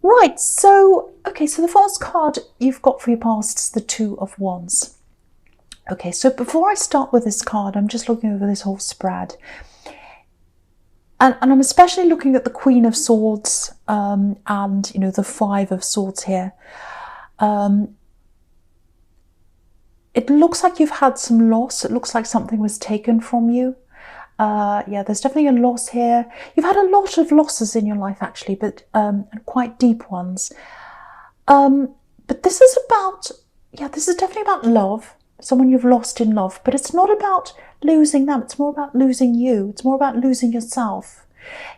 Right, so, okay, so the first card you've got for your past is the Two of Wands. Okay, so before I start with this card, I'm just looking over this whole spread. And I'm especially looking at the Queen of Swords and, the Five of Swords here. It looks like you've had some loss. It looks like something was taken from you. Yeah, there's definitely a loss here. You've had a lot of losses in your life, actually, but quite deep ones. But this is about, this is definitely about love. Someone you've lost in love, but it's not about losing them. It's more about losing you. It's more about losing yourself.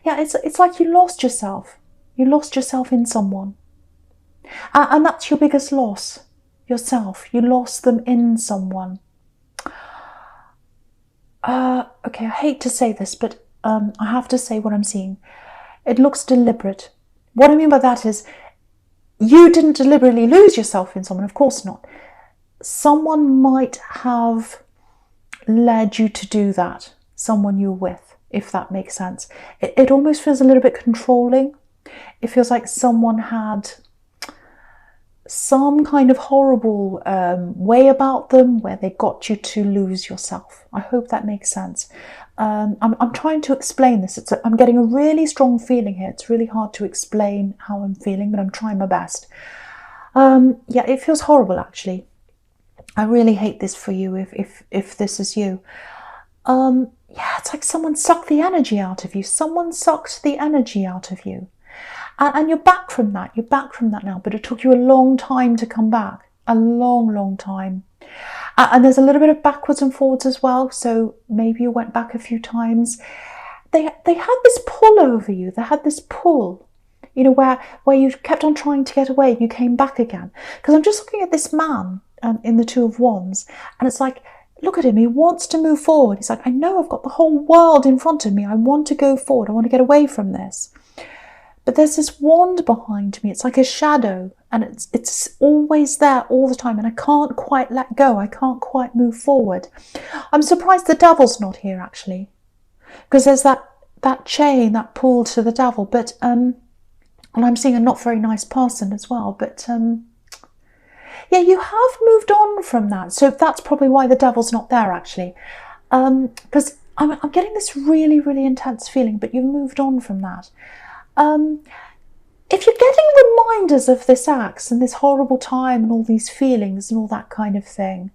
Yeah, it's like you lost yourself. You lost yourself in someone. And that's your biggest loss, yourself. You lost them in someone. Okay, I hate to say this, but I have to say what I'm seeing. It looks deliberate. What I mean by that is you didn't deliberately lose yourself in someone, of course not. Someone might have led you to do that, someone you're with, if that makes sense. It almost feels a little bit controlling. It feels like someone had some kind of horrible way about them where they got you to lose yourself. I hope that makes sense. I'm trying to explain this. I'm getting a really strong feeling here. It's really hard to explain how I'm feeling, but I'm trying my best. Yeah, it feels horrible, actually. I really hate this for you if this is you. Yeah, it's like someone sucked the energy out of you. Someone sucked the energy out of you. And you're back from that. You're back from that now. But it took you a long time to come back. A long, long time. And there's a little bit of backwards and forwards as well. So maybe you went back a few times. They had this pull over you. They had this pull. Where you kept on trying to get away and you came back again. Because I'm just looking at this man in the Two of Wands. And it's like, look at him. He wants to move forward. He's like, I know I've got the whole world in front of me. I want to go forward. I want to get away from this. But there's this wand behind me. It's like a shadow. And it's always there all the time. And I can't quite let go. I can't quite move forward. I'm surprised the devil's not here, actually. Because there's that chain, that pull to the devil. But, and I'm seeing a not very nice person as well. But, yeah, you have moved on from that. So that's probably why the devil's not there, actually. Because I'm getting this really, really intense feeling. But you've moved on from that. If you're getting reminders of this axe and this horrible time and all these feelings and all that kind of thing,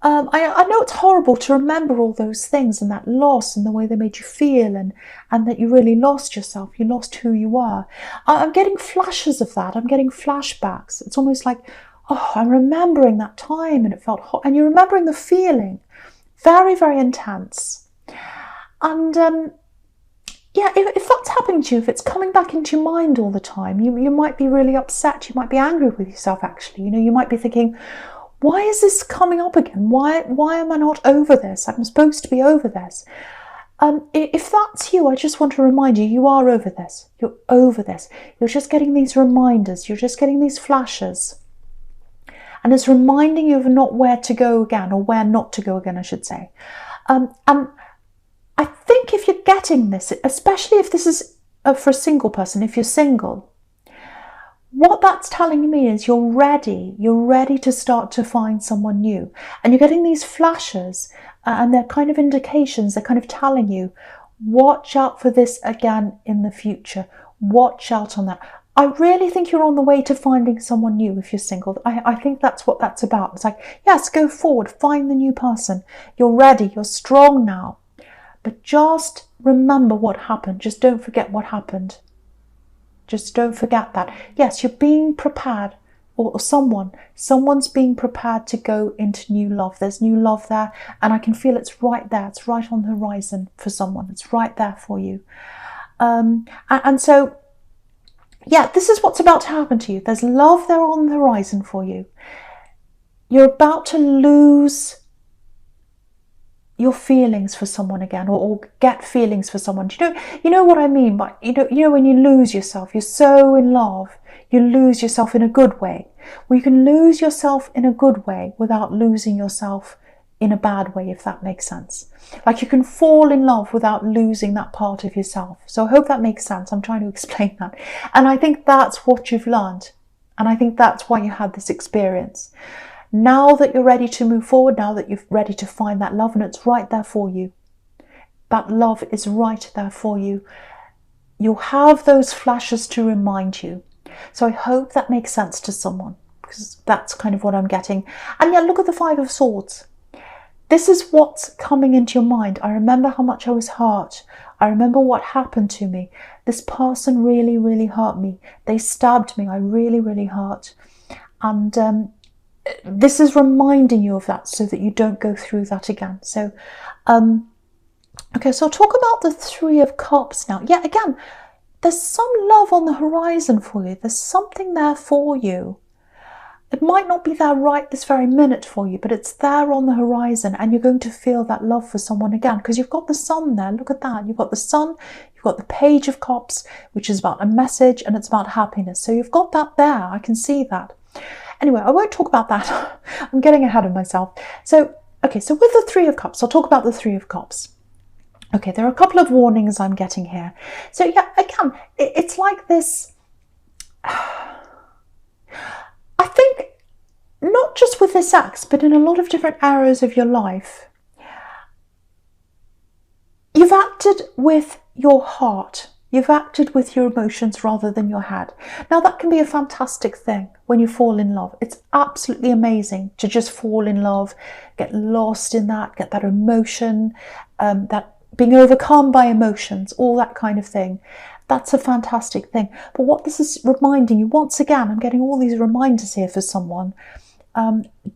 I know it's horrible to remember all those things and that loss and the way they made you feel and that you really lost yourself, you lost who you are. I'm getting flashes of that. I'm getting flashbacks. It's almost like, oh, I'm remembering that time and it felt hot. And you're remembering the feeling. Very, very intense. And yeah, if that's happening to you, if it's coming back into your mind all the time, you might be really upset. You might be angry with yourself, actually. You might be thinking, why is this coming up again? Why am I not over this? I'm supposed to be over this. If that's you, I just want to remind you, you are over this. You're over this. You're just getting these reminders. You're just getting these flashes. And it's reminding you of not where to go again, or where not to go again, I should say. And I think if you're getting this, especially if this is for a single person, if you're single, what that's telling me is you're ready to start to find someone new. And you're getting these flashes and they're kind of indications, they're kind of telling you, watch out for this again in the future. Watch out on that. I really think you're on the way to finding someone new if you're single. I think that's what that's about. It's like, yes, go forward, find the new person. You're ready, you're strong now. But just remember what happened. Just don't forget what happened. Just don't forget that. Yes, you're being prepared, or someone's being prepared to go into new love. There's new love there, and I can feel it's right there. It's right on the horizon for someone. It's right there for you. And so, yeah, this is what's about to happen to you. There's love there on the horizon for you. You're about to lose your feelings for someone again, or get feelings for someone. You know what I mean? But you know when you lose yourself, you're so in love, you lose yourself in a good way. Well, you can lose yourself in a good way without losing yourself in a bad way, if that makes sense. Like you can fall in love without losing that part of yourself. So I hope that makes sense. I'm trying to explain that. And I think that's what you've learned. And I think that's why you had this experience. Now that you're ready to move forward, now that you're ready to find that love and it's right there for you, that love is right there for you, you'll have those flashes to remind you. So I hope that makes sense to someone, because that's kind of what I'm getting. And yet, look at the Five of Swords. This is what's coming into your mind. I remember how much I was hurt. I remember what happened to me. This person really, really hurt me. They stabbed me. I really, really hurt. And this is reminding you of that so that you don't go through that again. So, okay, so I'll talk about the Three of Cups now. Yeah, again, there's some love on the horizon for you. There's something there for you. It might not be there right this very minute for you, but it's there on the horizon, and you're going to feel that love for someone again, because you've got the Sun there. Look at that. You've got the Sun, you've got the Page of Cups, which is about a message, and it's about happiness. So you've got that there. I can see that. Anyway, I won't talk about that. I'm getting ahead of myself. So, okay, so with the Three of Cups, I'll talk about the Three of Cups. Okay, there are a couple of warnings I'm getting here. So yeah, again, it's like this... I think not just with this axe, but in a lot of different areas of your life, you've acted with your heart. You've acted with your emotions rather than your head. Now, that can be a fantastic thing when you fall in love. It's absolutely amazing to just fall in love, get lost in that, get that emotion, that being overcome by emotions, all that kind of thing. That's a fantastic thing. But what this is reminding you, once again, I'm getting all these reminders here for someone,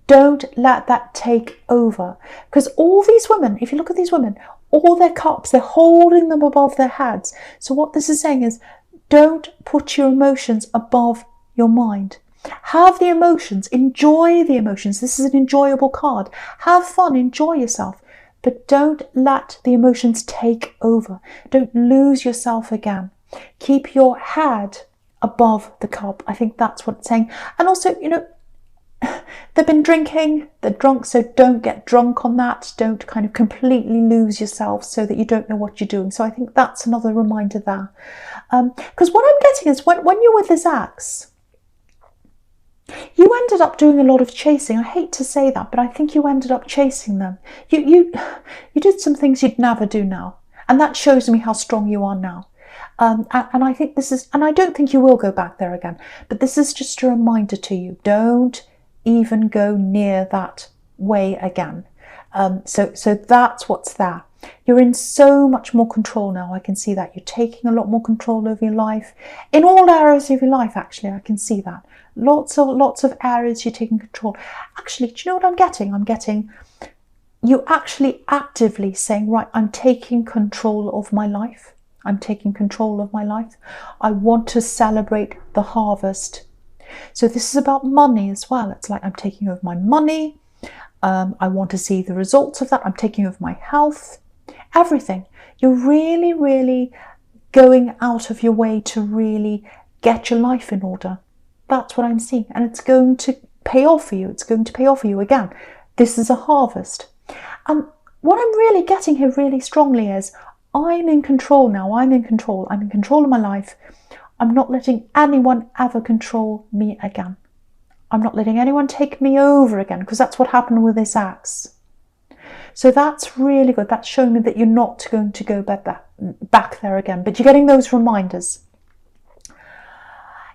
don't let that take over. Because all these women, if you look at these women, all their cups, they're holding them above their heads. So what this is saying is, don't put your emotions above your mind. Have the emotions, enjoy the emotions. This is an enjoyable card. Have fun, enjoy yourself. But don't let the emotions take over. Don't lose yourself again. Keep your head above the cup. I think that's what it's saying. And also, you know, they've been drinking, they're drunk, so don't get drunk on that. Don't kind of completely lose yourself so that you don't know what you're doing. So I think that's another reminder there. Because what I'm getting is when you're with this axe, you ended up doing a lot of chasing. I hate to say that, but I think you ended up chasing them. You did some things you'd never do now. And that shows me how strong you are now. And I think this is, and I don't think you will go back there again, but this is just a reminder to you. Don't even go near that way again. So that's what's there. You're in so much more control now. I can see that. You're taking a lot more control over your life. In all areas of your life, actually, I can see that. Lots of areas you're taking control. Actually, do you know what I'm getting? I'm getting you actually actively saying, right, I'm taking control of my life. I'm taking control of my life. I want to celebrate the harvest. So this is about money as well. It's like I'm taking over my money. I want to see the results of that. I'm taking over my health. Everything. You're really, really going out of your way to really get your life in order. That's what I'm seeing. And it's going to pay off for you. It's going to pay off for you again. This is a harvest. And what I'm really getting here really strongly is, I'm in control now. I'm in control. I'm in control of my life. I'm not letting anyone ever control me again. I'm not letting anyone take me over again, because that's what happened with this axe. So that's really good. That's showing me that you're not going to go back there again, but you're getting those reminders.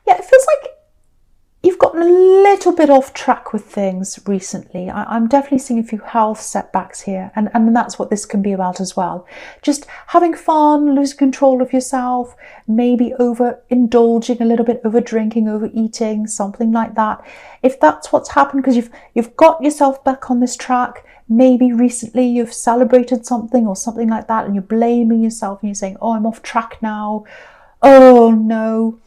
Yeah, it feels like you've gotten a little bit off track with things recently. I'm definitely seeing a few health setbacks here, and that's what this can be about as well. Just having fun, losing control of yourself, maybe overindulging a little bit, over drinking, overeating, something like that. If that's what's happened, because you've got yourself back on this track, maybe recently you've celebrated something or something like that, and you're blaming yourself and you're saying, oh, I'm off track now. Oh no.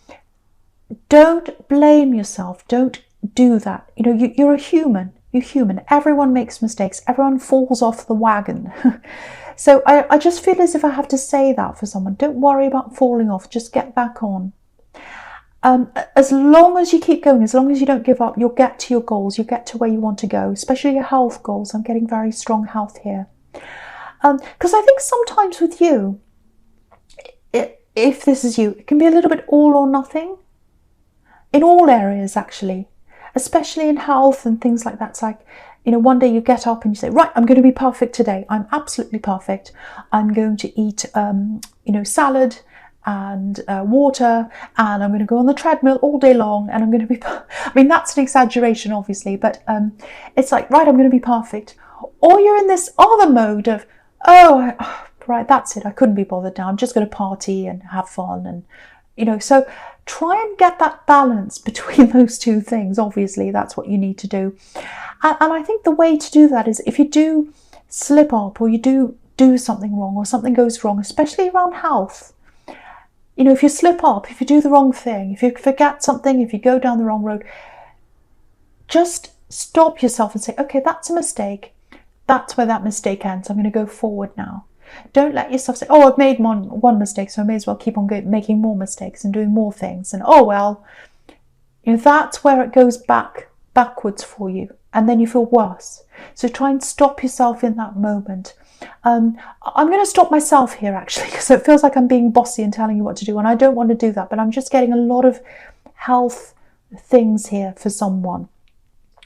Don't blame yourself. Don't do that. You know, you're a human. You're human. Everyone makes mistakes. Everyone falls off the wagon. So I just feel as if I have to say that for someone. Don't worry about falling off. Just get back on. As long as you keep going, as long as you don't give up, you'll get to your goals, you'll get to where you want to go, especially your health goals. I'm getting very strong health here. Because I think sometimes with you, if this is you, it can be a little bit all or nothing in all areas, actually, especially in health and things like that. It's like, one day you get up and you say, right, I'm going to be perfect today. I'm absolutely perfect. I'm going to eat, salad and water, and I'm going to go on the treadmill all day long, and I'm going to be, I mean, that's an exaggeration, obviously, but it's like, right, I'm going to be perfect. Or you're in this other mode of, right, that's it. I couldn't be bothered now. I'm just going to party and have fun. And, so try and get that balance between those two things. Obviously, that's what you need to do. And I think the way to do that is if you do slip up or you do something wrong or something goes wrong, especially around health, if you slip up, if you do the wrong thing, if you forget something, if you go down the wrong road, just stop yourself and say, okay, that's a mistake. That's where that mistake ends. I'm going to go forward now. Don't let yourself say, I've made one mistake, so I may as well keep on making more mistakes and doing more things. And that's where it goes backwards for you. And then you feel worse. So try and stop yourself in that moment. I'm going to stop myself here, actually, because it feels like I'm being bossy and telling you what to do. And I don't want to do that. But I'm just getting a lot of health things here for someone.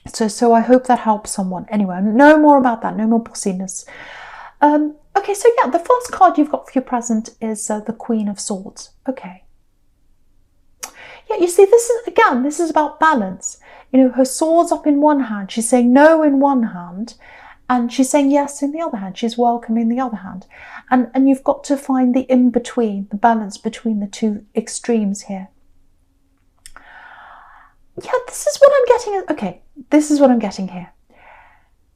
So I hope that helps someone. Anyway, no more about that. No more bossiness. Okay, so yeah, the first card you've got for your present is the Queen of Swords. Okay. Yeah, you see, this is about balance. Her sword's up in one hand. She's saying no in one hand, and she's saying yes in the other hand. She's welcoming the other hand. And you've got to find the in-between, the balance between the two extremes here. Yeah, this is what I'm getting. Okay, this is what I'm getting here.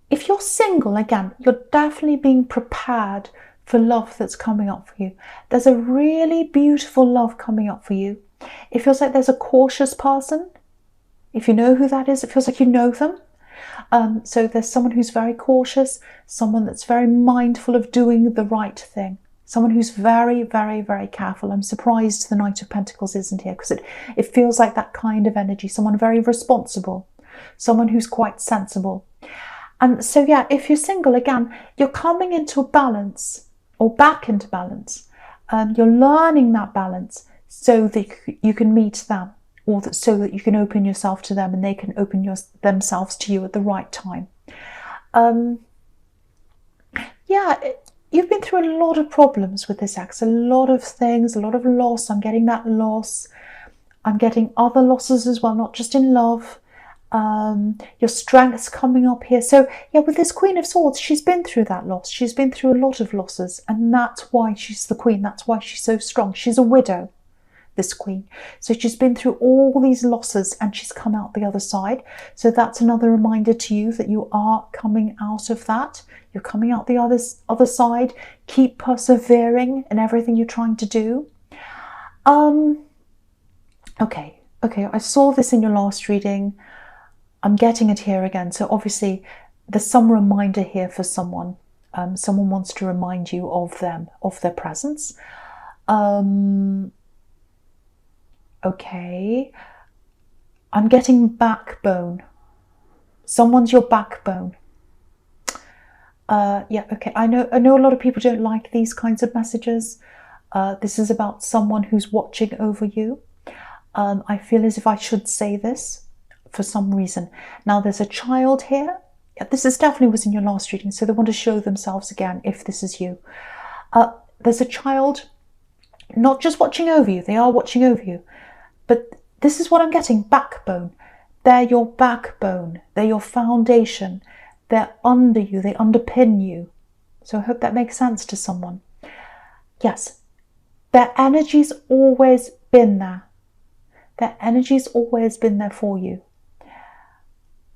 If you're single, again, you're definitely being prepared for love that's coming up for you. There's a really beautiful love coming up for you. It feels like there's a cautious person. If you know who that is, it feels like you know them. So there's someone who's very cautious, someone that's very mindful of doing the right thing, someone who's very, very, very careful. I'm surprised the Knight of Pentacles isn't here, because it feels like that kind of energy, someone very responsible, someone who's quite sensible. And so, yeah, if you're single, again, you're coming into a balance or back into balance. You're learning that balance so that you can meet them, or so that you can open yourself to them and they can open themselves to you at the right time. You've been through a lot of problems with this ex, a lot of things, a lot of loss. I'm getting that loss. I'm getting other losses as well, not just in love. Your strength's coming up here. So yeah, with this Queen of Swords, she's been through that loss. She's been through a lot of losses, and that's why she's the queen. That's why she's so strong. She's a widow, this queen. So she's been through all these losses and she's come out the other side. So that's another reminder to you that you are coming out of that. You're coming out the other side. Keep persevering in everything you're trying to do. Okay, I saw this in your last reading. I'm getting it here again. So obviously there's some reminder here for someone. Someone wants to remind you of them, of their presence. Okay. I'm getting backbone. Someone's your backbone. Yeah, okay. I know a lot of people don't like these kinds of messages. This is about someone who's watching over you. I feel as if I should say this for some reason. Now, there's a child here. This definitely was in your last reading, so they want to show themselves again if this is you. There's a child not just watching over you, they are watching over you. But this is what I'm getting, backbone. They're your backbone. They're your foundation. They're under you. They underpin you. So I hope that makes sense to someone. Yes, their energy's always been there. Their energy's always been there for you.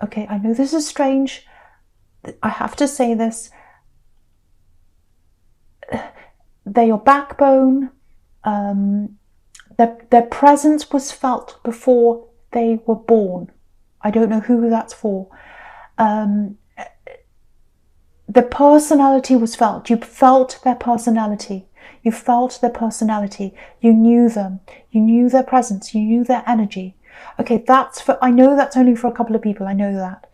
Okay, I know this is strange. I have to say this. They're your backbone. Their presence was felt before they were born. I don't know who that's for. The personality was felt. You felt their personality. You felt their personality. You knew them. You knew their presence. You knew their energy. Okay, I know that's only for a couple of people. I know that.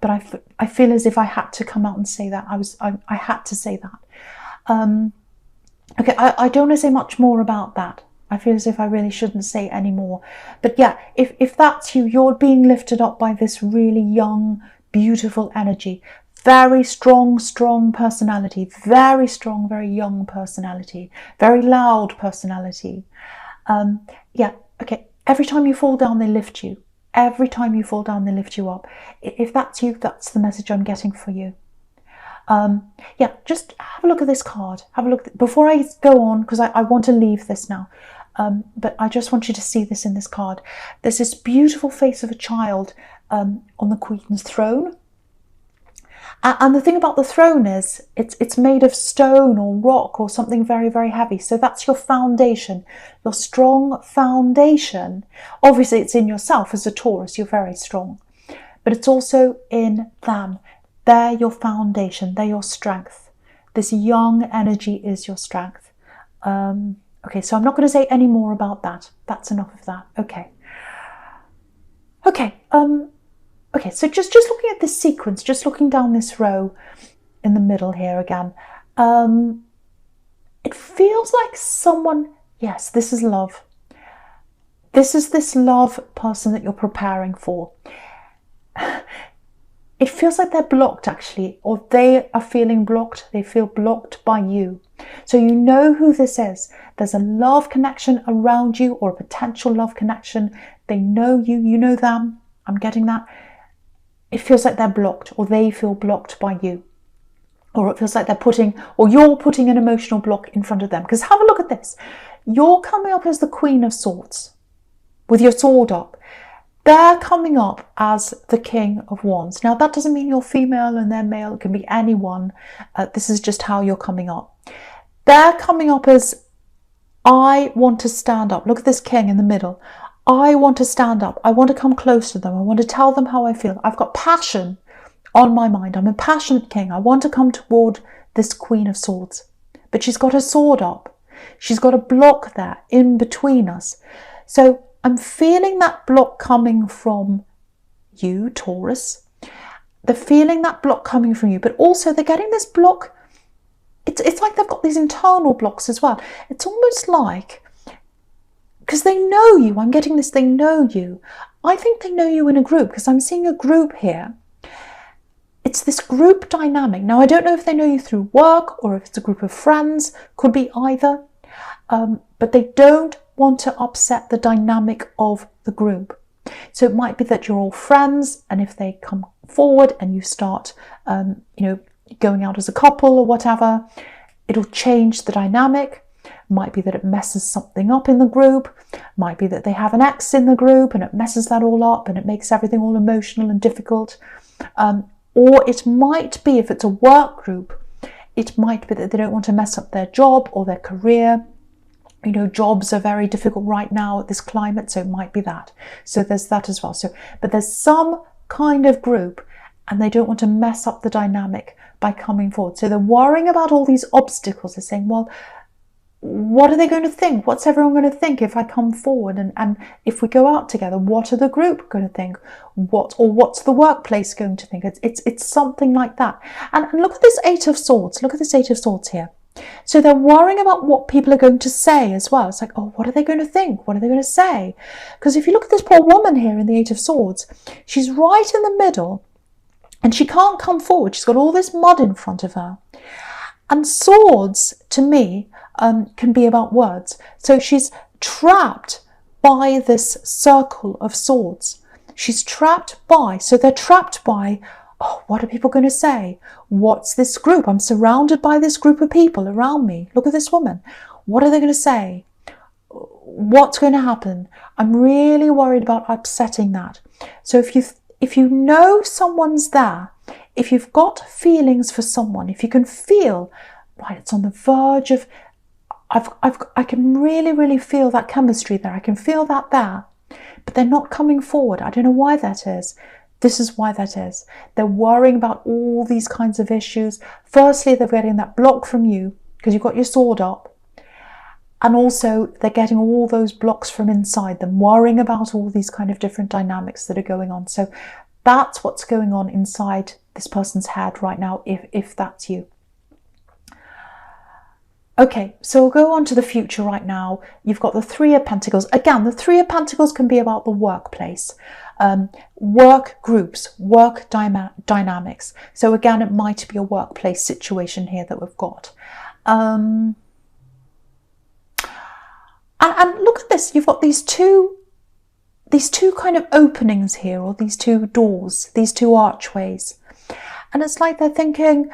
But I feel as if I had to come out and say that. I had to say that. Okay, I don't want to say much more about that. I feel as if I really shouldn't say any more. But yeah, if that's you, you're being lifted up by this really young, beautiful energy. Very strong personality. Very strong, very young personality. Very loud personality. Yeah, okay. Every time you fall down, they lift you. Every time you fall down, they lift you up. If that's you, that's the message I'm getting for you. Yeah, just have a look at this card. Have a look before I go on, because I want to leave this now. But I just want you to see this in this card. There's this beautiful face of a child on the Queen's throne. And the thing about the throne is it's made of stone or rock or something very, very heavy. So that's your foundation, your strong foundation. Obviously, it's in yourself as a Taurus. You're very strong. But it's also in them. They're your foundation. They're your strength. This young energy is your strength. Okay, so I'm not going to say any more about that. That's enough of that. Okay. Okay. Okay, so just looking at this sequence, just looking down this row in the middle here again, it feels like someone, yes, this is love. This is this love person that you're preparing for. It feels like they're blocked actually, or they are feeling blocked. They feel blocked by you. So you know who this is. There's a love connection around you, or a potential love connection. They know you, you know them. I'm getting that. It feels like they're blocked, or they feel blocked by you. Or it feels like you're putting an emotional block in front of them. Because have a look at this. You're coming up as the Queen of Swords with your sword up. They're coming up as the King of Wands. Now, that doesn't mean you're female and they're male. It can be anyone. This is just how you're coming up. They're coming up as, I want to stand up. Look at this king in the middle. I want to stand up. I want to come close to them. I want to tell them how I feel. I've got passion on my mind. I'm a passionate king. I want to come toward this Queen of Swords. But she's got her sword up. She's got a block there in between us. So I'm feeling that block coming from you, Taurus. They're feeling that block coming from you. But also they're getting this block. It's like they've got these internal blocks as well. It's almost like, because they know you, I'm getting this, they know you. I think they know you in a group, because I'm seeing a group here. It's this group dynamic. Now, I don't know if they know you through work or if it's a group of friends, could be either. But they don't want to upset the dynamic of the group. So it might be that you're all friends, and if they come forward and you start, going out as a couple or whatever, it'll change the dynamic. Might be that it messes something up in the group. Might be that they have an ex in the group and it messes that all up and it makes everything all emotional and difficult. Or it might be, if it's a work group, it might be that they don't want to mess up their job or their career. You know, jobs are very difficult right now at this climate, so it might be that. So there's that as well. But there's some kind of group, and they don't want to mess up the dynamic by coming forward. So they're worrying about all these obstacles. They're saying, well, what are they going to think? What's everyone going to think if I come forward? And if we go out together, what are the group going to think? What's the workplace going to think? It's something like that. And look at this Eight of Swords. Look at this Eight of Swords here. So they're worrying about what people are going to say as well. It's like, oh, what are they going to think? What are they going to say? Because if you look at this poor woman here in the Eight of Swords, she's right in the middle and she can't come forward. She's got all this mud in front of her. And swords, to me, can be about words. So she's trapped by this circle of swords. She's trapped by, so they're trapped by, oh, what are people going to say? What's this group? I'm surrounded by this group of people around me. Look at this woman. What are they going to say? What's going to happen? I'm really worried about upsetting that. So if you know someone's there, if you've got feelings for someone, if you can feel, right, it's on the verge of, I can really, really feel that chemistry there. I can feel that there, but they're not coming forward. I don't know why that is. This is why that is. They're worrying about all these kinds of issues. Firstly, they're getting that block from you. because you've got your sword up. And also they're getting all those blocks from inside them, worrying about all these kind of different dynamics that are going on. So that's what's going on inside this person's head right now, if that's you. Okay, so we'll go on to the future right now. You've got the Three of Pentacles. Again, the Three of Pentacles can be about the workplace, work groups, work dynamics. So again, it might be a workplace situation here that we've got. And look at this, you've got these two kind of openings here, or these two doors, these two archways. And it's like they're thinking,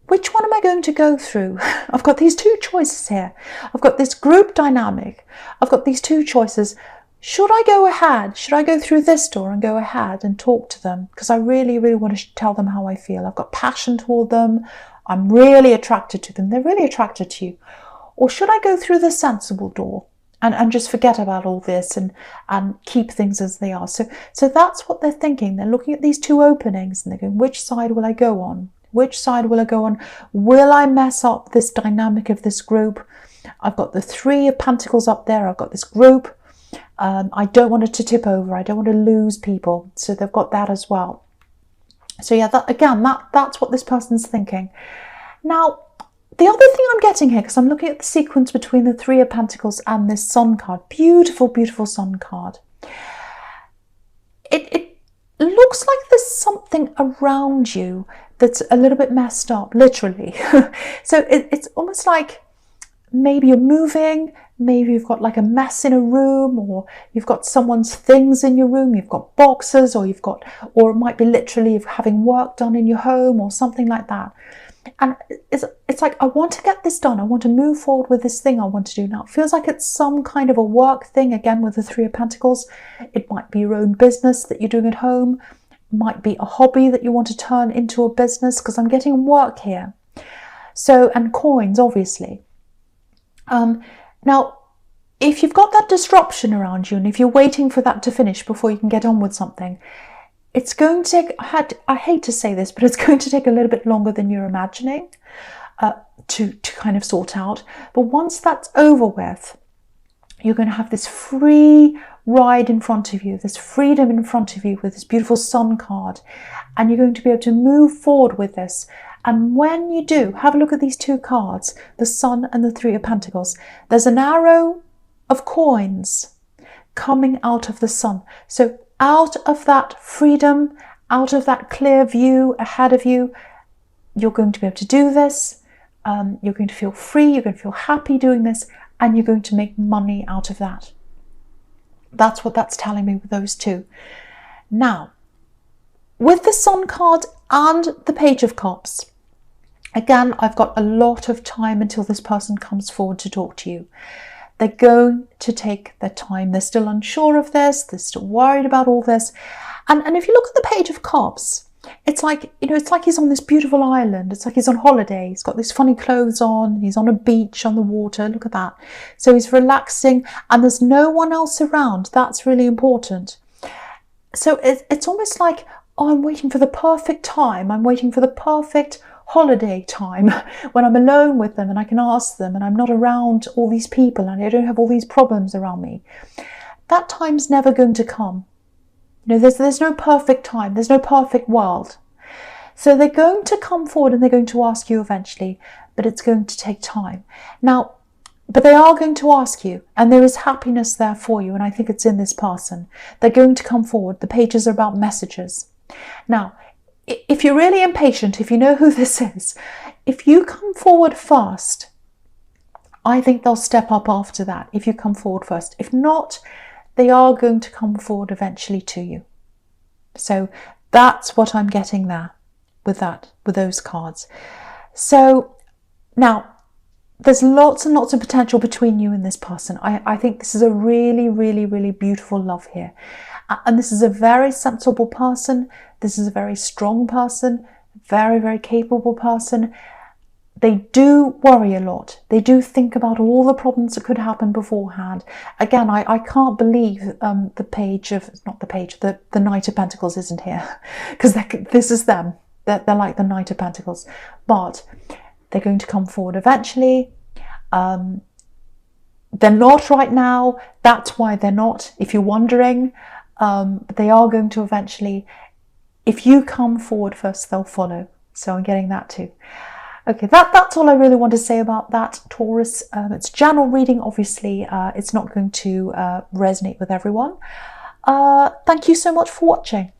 which one am I going to go through? I've got these two choices here. I've got this group dynamic. I've got these two choices. Should I go ahead? Should I go through this door and go ahead and talk to them? Because I really, really want to tell them how I feel. I've got passion toward them. I'm really attracted to them. They're really attracted to you. Or should I go through the sensible door and just forget about all this and keep things as they are? So that's what they're thinking. They're looking at these two openings and they're going, which side will I go on? Which side will I go on? Will I mess up this dynamic of this group? I've got the Three of Pentacles up there. I've got this group. I don't want it to tip over. I don't want to lose people. So they've got that as well. So yeah, that's what this person's thinking. Now, the other thing I'm getting here, because I'm looking at the sequence between the Three of Pentacles and this Sun card, beautiful, beautiful Sun card. It looks like there's something around you that's a little bit messed up, literally. So it's almost like maybe you're moving, maybe you've got like a mess in a room, or you've got someone's things in your room, you've got boxes, or it might be literally having work done in your home or something like that. And it's like, I want to get this done. I want to move forward with this thing I want to do now. It feels like it's some kind of a work thing, again, with the Three of Pentacles. It might be your own business that you're doing at home. It might be a hobby that you want to turn into a business, because I'm getting work here. So, and coins, obviously. Now, if you've got that disruption around you, and if you're waiting for that to finish before you can get on with something, it's going to take, I hate to say this, but it's going to take a little bit longer than you're imagining to kind of sort out. But once that's over with, you're going to have this free ride in front of you, this freedom in front of you with this beautiful Sun card. And you're going to be able to move forward with this. And when you do, have a look at these two cards, the Sun and the Three of Pentacles. There's an arrow of coins coming out of the Sun. So out of that freedom, out of that clear view ahead of you, you're going to be able to do this. You're going to feel free, you're going to feel happy doing this, and you're going to make money out of that. That's what that's telling me with those two. Now, with the Sun card and the Page of Cups, again, I've got a lot of time until this person comes forward to talk to you. They're going to take their time. They're still unsure of this. They're still worried about all this. And if you look at the Page of Cups, it's like, it's like he's on this beautiful island. It's like he's on holiday. He's got these funny clothes on. He's on a beach on the water. Look at that. So he's relaxing and there's no one else around. That's really important. So it's almost like, oh, I'm waiting for the perfect time. I'm waiting for the perfect holiday time when I'm alone with them and I can ask them and I'm not around all these people and I don't have all these problems around me. That time's never going to come. There's no perfect time. There's no perfect world. So they're going to come forward and they're going to ask you eventually, but it's going to take time. Now, but they are going to ask you, and there is happiness there for you, and I think it's in this person. They're going to come forward. The pages are about messages. Now, if you're really impatient, if you know who this is, if you come forward first, I think they'll step up after that, if you come forward first. If not, they are going to come forward eventually to you. So that's what I'm getting there with those cards. So now, there's lots and lots of potential between you and this person. I think this is a really, really, really beautiful love here. And this is a very sensible person. This is a very strong person, very, very capable person. They do worry a lot. They do think about all the problems that could happen beforehand. Again, I can't believe the Knight of Pentacles isn't here, because this is them. They're like the Knight of Pentacles. But They're going to come forward eventually. They're not right now. That's why they're not, if you're wondering. But they are going to eventually. If you come forward first, they'll follow. So I'm getting that too. Okay, that's all I really want to say about that, Taurus. It's general reading. Obviously, it's not going to resonate with everyone. Thank you so much for watching.